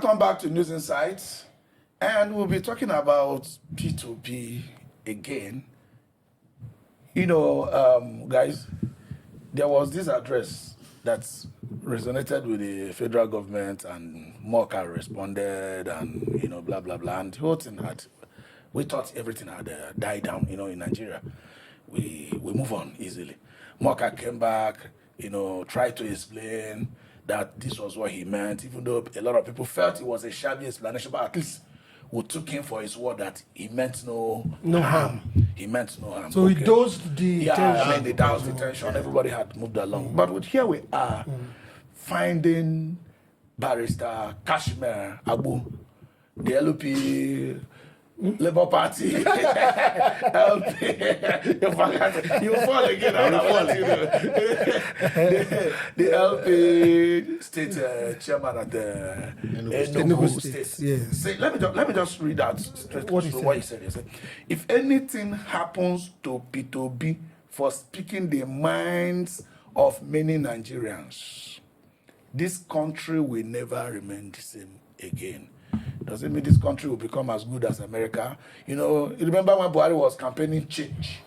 Welcome back to News Insights, and we'll be talking about P2P again. You know, guys, there was this address that resonated with the federal government, and Morka responded, and you know, blah blah blah, and the whole thing we thought everything had died down. You know, in Nigeria, we move on easily. Morka came back, you know, tried to explain that this was what he meant, even though a lot of people felt it was a shabby explanation, but at least we took him for his word that he meant no harm. He meant no harm. So he dosed the tension. I mean, they dosed the tension. Everybody had moved along. But here we are, finding Barrister Kashmir Abu, the LP, Labour Party, LP. You fall again. The LP State Chairman at the Enugu State. Yes. See, let me just read out straight what he said. He said, if anything happens to Peter Obi for speaking the minds of many Nigerians, this country will never remain the same again. Doesn't mean this country will become as good as America. You know, you remember when Buhari was campaigning change.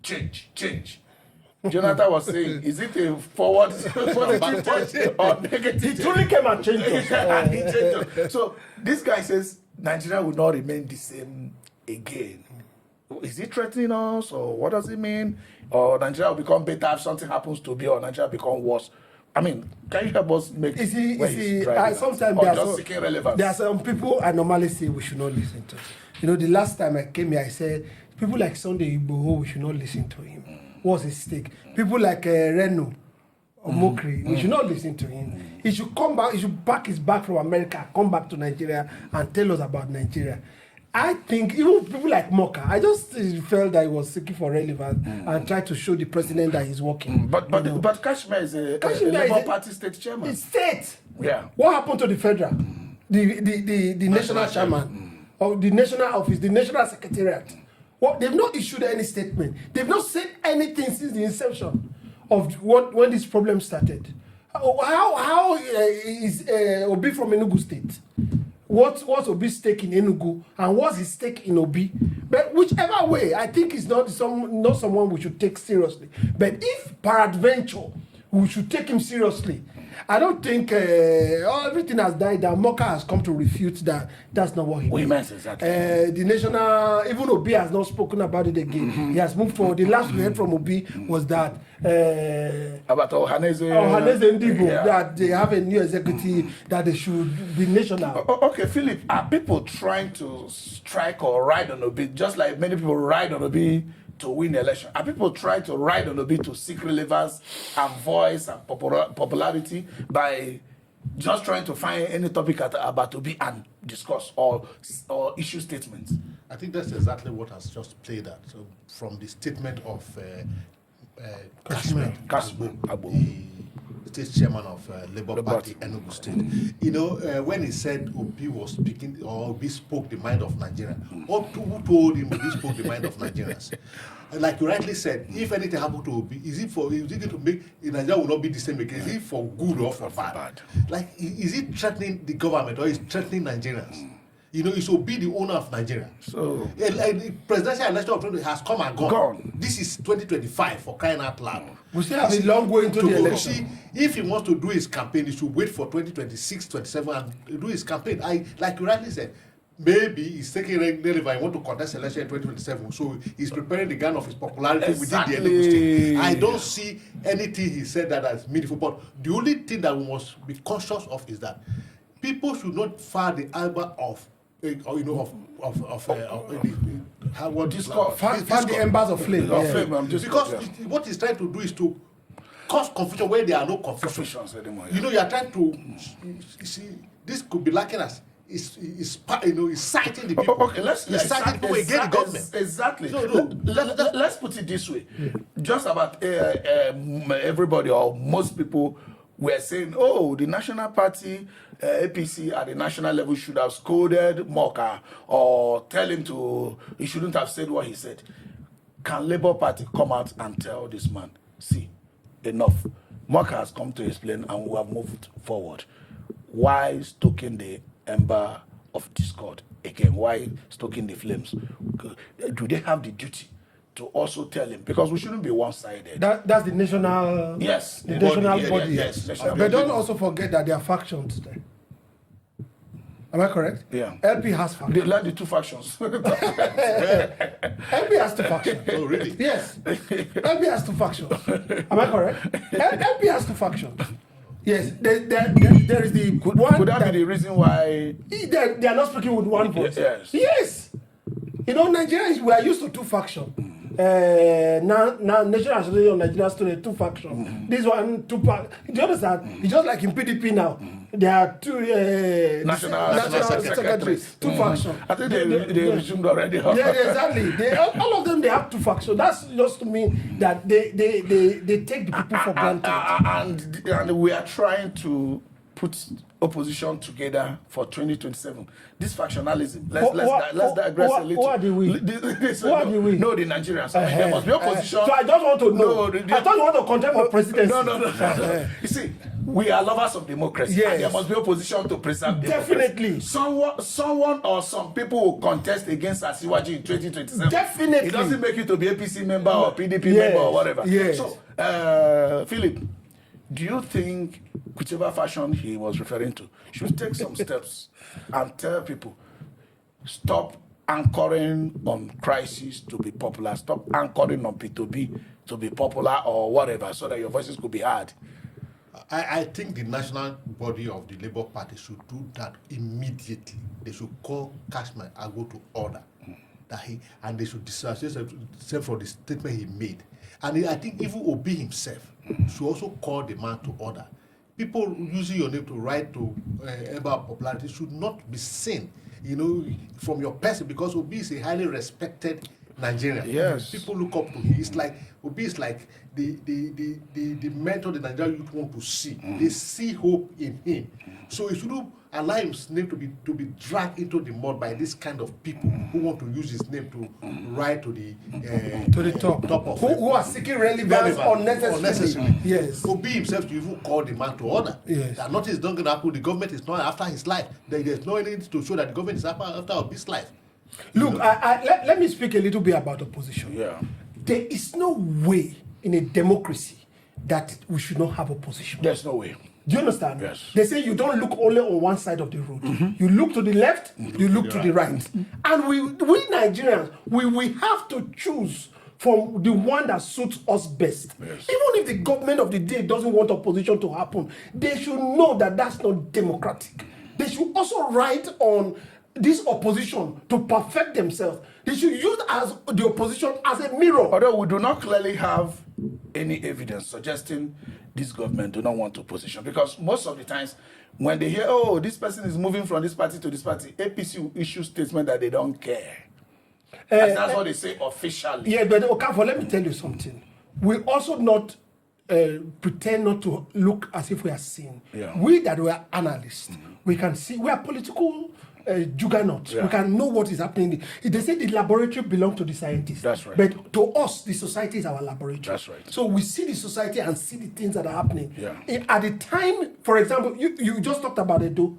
Jonathan was saying, is it a forward change or negative? He truly came and changed us. And he changed us. So this guy says Nigeria will not remain the same again. Is he threatening us, or what does it mean? Or Nigeria will become better if something happens to be, or Nigeria become worse? I mean, can you help us make sometimes there are some people I normally say we should not listen to. You know, the last time I came here, I said people like Sunday Igboho, we should not listen to him. What's his stake? People like Reno or Mokri, we should not listen to him. He should come back. He should pack his bag from America, come back to Nigeria, and tell us about Nigeria. I think even people like Morka, I just felt that he was seeking for relevance and tried to show the president that he's working. But Kashmir is a Labour Party State Chairman. It's state. Yeah. What happened to the federal, the national chairman, or the national office, the national secretariat? What, they've not issued any statement. They've not said anything since the inception of when this problem started. How is Obi from Enugu State? What's Obi's stake in Enugu, and what's his stake in Obi? But whichever way, I think it's not someone we should take seriously. But if peradventure we should take him seriously, I don't think everything has died down. Morka has come to refute that. That's not what he meant. Exactly. The national, even Obi has not spoken about it again. He has moved forward. The last we heard from Obi was that about Ohaneze Ndibo, that they have a new executive, that they should be national. Okay, Philip, are people trying to strike or ride on Obi, just like many people ride on Obi to win the election? Are people trying to ride on Obi to seek relevance and voice and popularity by just trying to find any topic about Obi and discuss or issue statements? I think that's exactly what has just played out. So from the statement of Kashmir Abu, the state chairman of Labour Party Enugu State, you know, when he said Obi was speaking, or Obi spoke the mind of Nigerians, who told him Obi spoke the mind of Nigerians? Like you rightly said, if anything happened to Obi, is it going to make Nigeria will not be the same again? Is it for good or for bad? Like, is it threatening the government, or is it threatening Nigerians? You know, it's Obi the owner of Nigeria. So, the presidential election of 2020 has come and gone. This is 2025, for crying out loud. We still have a long way into the election. See, if he wants to do his campaign, he should wait for 2026, 27 and do his campaign. Like you rightly said, maybe he's taking relevance. I want to contest election in 2027, so he's preparing the gun of his popularity within the Enugu State. I don't see anything he said that is meaningful. But the only thing that we must be conscious of is that people should not fire the album of the embers of flame. Because what he's trying to do is to cause confusion where there are no confusions anymore. You know, you are trying to see this could be lacking us. Is citing the people. Okay, let's citing people against the government. Exactly. So, let's put it this way. Just about everybody or most people were saying, oh, the National Party, APC at the national level should have scolded Morka or tell him he shouldn't have said what he said. Can Labour Party come out and tell this man, see, enough. Morka has come to explain and we have moved forward. Why stoking the ember of discord again. Why stoking the flames? Do they have the duty to also tell him? Because we shouldn't be one-sided. That's the national. Yes, the national yeah, body. yes, national But don't body. also forget that there are factions there. Am I correct? Yeah. LP has factions. They like the two factions. LP has two factions. Oh, really? Yes. LP has two factions. Am I correct? LP has two factions. Yes. There is the one. Could that be the reason why? They are not speaking with one voice. Yes. Yes. You know, Nigerians, we are used to two factions. Now National Association of Nigerian Students, two factions. This one, two part. Do you understand? It's just like in PDP now. There are two National secretaries. Two factions. I think they resumed already. Yeah, exactly. All of them, they have two factions. That's just to mean that they take the people for granted. And we are trying to put opposition together for 2027. This factionalism. Let's digress a little. Who are the we? Who are the we? No, the Nigerians. There must be opposition. So I just want to know. No, I thought you want to contest for presidency. No. You see, we are lovers of democracy. Yes. And there must be opposition to preserve democracy. Definitely. Someone or some people will contest against Asiwaju in 2027. Definitely. It doesn't make you to be APC member or PDP member or whatever. Yes. So, Philip, do you think whichever fashion he was referring to should take some steps and tell people, stop anchoring on crisis to be popular, stop anchoring on P2B to be popular or whatever, so that your voices could be heard? I think the national body of the Labour Party should do that immediately. They should call Cashman and go to order. And they should disassociate themselves from the statement he made. And I think even Obi himself should also call the man to order. People using your name to write to about popularity should not be seen, from your person, because Obi is a highly respected Nigerian. Yes. People look up to him. It's like Obi is like the mentor the Nigerian youth want to see. They see hope in him. So he shouldn't allow his name to be dragged into the mud by this kind of people who want to use his name to rise to the top of who are seeking relevance unnecessarily. Yes. Obi himself to even call the man to order. Yes. That nothing is not going to happen. The government is not after his life. There's no anything to show that the government is after Obi's life. Look, let me speak a little bit about opposition. Yeah. There is no way in a democracy that we should not have opposition. There's no way. Do you understand? Yes. They say you don't look only on one side of the road. You look to the left, you look to the right. And we Nigerians, we have to choose from the one that suits us best. Yes. Even if the government of the day doesn't want opposition to happen, they should know that that's not democratic. They should also write on this opposition to perfect themselves. They should use as the opposition as a mirror. Although we do not clearly have any evidence suggesting this government do not want opposition, because most of the times when they hear, oh, this person is moving from this party to this party, APC will issue statement that they don't care. That's what they say officially. Yeah, but Okafor, let me tell you something. We also not pretend not to look as if we are seeing. Yeah. We that were analysts, we can see, we are political juggernauts. Yeah. We can know what is happening. They say the laboratory belongs to the scientists. That's right. But to us, the society is our laboratory. That's right. So we see the society and see the things that are happening. Yeah. At the time, for example, you just talked about Edo.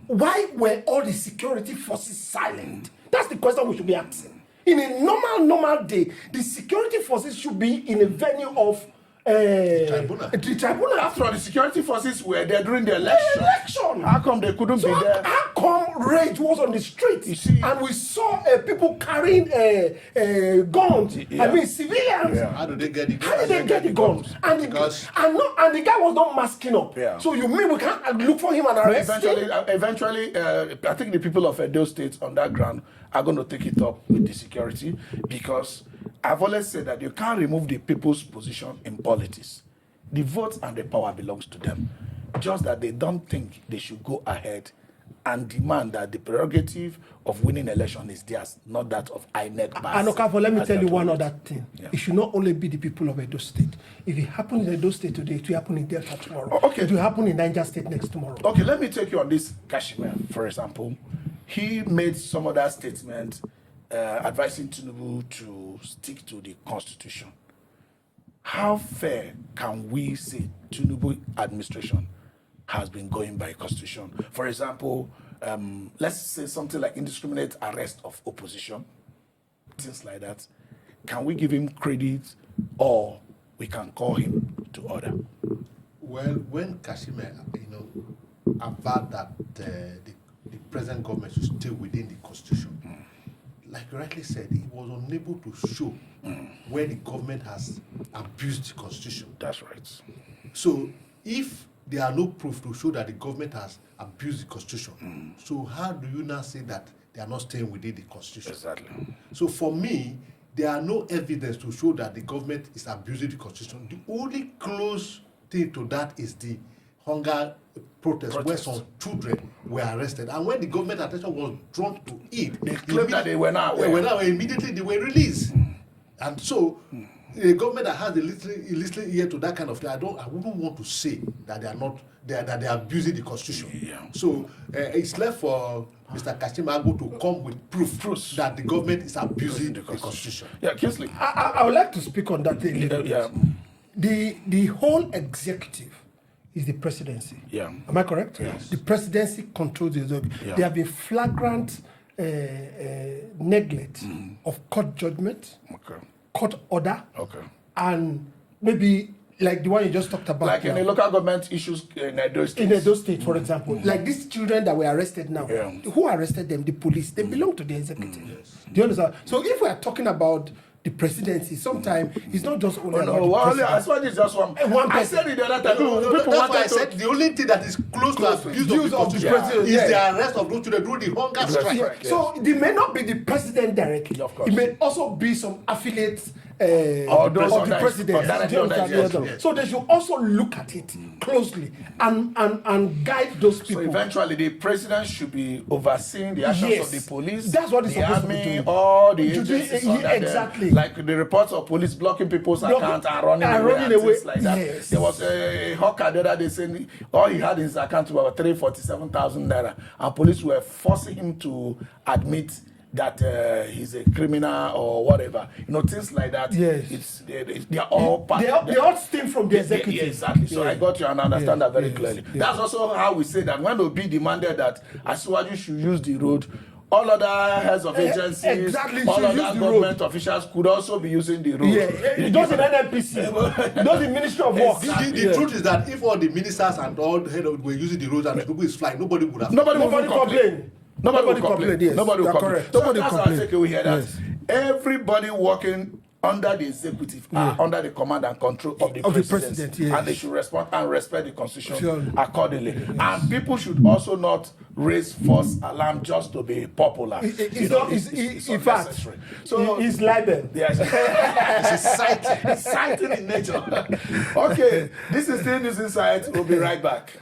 Why were all the security forces silent? That's the question we should be asking. In a normal day, the security forces should be in a venue of the tribunal. After all, the security forces were there during the election. How come they couldn't be there? How come rage was on the street? You see, and we saw people carrying guns. Yeah. I mean, civilians. Yeah. How do they get the guns? How did they get the guns? And the guy was not masking up. Yeah. So you mean we can't look for him and arrest him? Eventually, I think the people of Edo State on that ground are going to take it up with the security, because I've always said that you can't remove the people's position in politics. The vote and the power belongs to them. Just that they don't think they should go ahead and demand that the prerogative of winning election is theirs, not that of INEC. And Okafor, let me tell you one other thing. Yeah. It should not only be the people of Edo State. If it happens in Edo State today, it will happen in Delta tomorrow. Okay. It will happen in Niger State next tomorrow. Okay, let me take you on this Kashmir, for example. He made some other statement advising Tinubu to stick to the constitution. How fair can we say Tinubu administration has been going by constitution? For example, let's say something like indiscriminate arrest of opposition, things like that, can we give him credit or we can call him to order? Well, when Kashima, avowed that the present government should stay within the constitution, like you rightly said, he was unable to show where the government has abused the constitution. That's right. So if there are no proof to show that the government has abused the constitution, so how do you now say that they are not staying within the constitution? Exactly. So for me, there are no evidence to show that the government is abusing the constitution. The only close thing to that is the hunger protest where some children were arrested, and when the government attention was drawn to it, they claimed that they were not aware. Immediately they were released. And so a government that has a listening ear to that kind of thing, I wouldn't want to say that they are abusing the constitution. Yeah. So it's left for Mr. Kashimago to come with proofs that the government is abusing the constitution. Yeah, Kingsley. I would like to speak on that a little bit. Yeah. The whole executive is the presidency. Yeah. Am I correct? Yes. The presidency controls the executive. Yeah. There have been flagrant neglect of court judgment, Okay. court order, Okay. and maybe like the one you just talked about. Like in the local government issues in Edo State. In Edo State, for example, like these children that were arrested now, who arrested them? The police. They belong to the executive. Yes. Do you understand? So if we are talking about the presidency, sometimes it's not just only about the president. I saw this just one One I person. said it the other time. People That's why I wanted said to. the only thing that is close to abuse of the constitution president, is yeah. the arrest of those children during the hunger strike. Right. Yes. So it may not be the president directly. Of course. It may also be some affiliates Or those of the under- president. directly Do you under understand? his- Yeah. yes. So they should also look at it closely and guide those So people. eventually, the president should be overseeing the actions Yes. of the police, That's what it's the supposed to be army, doing. all the To do- agencies yeah, under them. exactly. Like the reports of police blocking people's accounts and running and away running and away. things like that. Yes. There was a hawker the other day saying all he had in his account was 347,000 naira, and police were forcing him to admit that he's a criminal or whatever, things like that. Yes. They are all part. They all stem from the executive. Yeah, exactly. So I got you and understand that very clearly. Yes. That's also how we say that when Obi demanded that Asiwaju should use the road, all other heads of agencies, exactly, all should other use the government officials could also be using the road. Yeah, those in NNPC, those in Ministry of Works. The truth is that if all the ministers and all the head of were using the roads and the people is flying, nobody would have. Nobody Nobody complain. Nobody will complain. Yes, Nobody will you're complain. correct. So Nobody that's complain. our takeaway here. That Yes. everybody working under the executive are under the command and control of the president, yes. and they should respond and respect the constitution Sure. accordingly. And people should also not raise false alarm just to be popular. It's in fact, unnecessary. So it's libel. yes, it's exciting in nature. Okay, this is still News Insight. We'll be right back.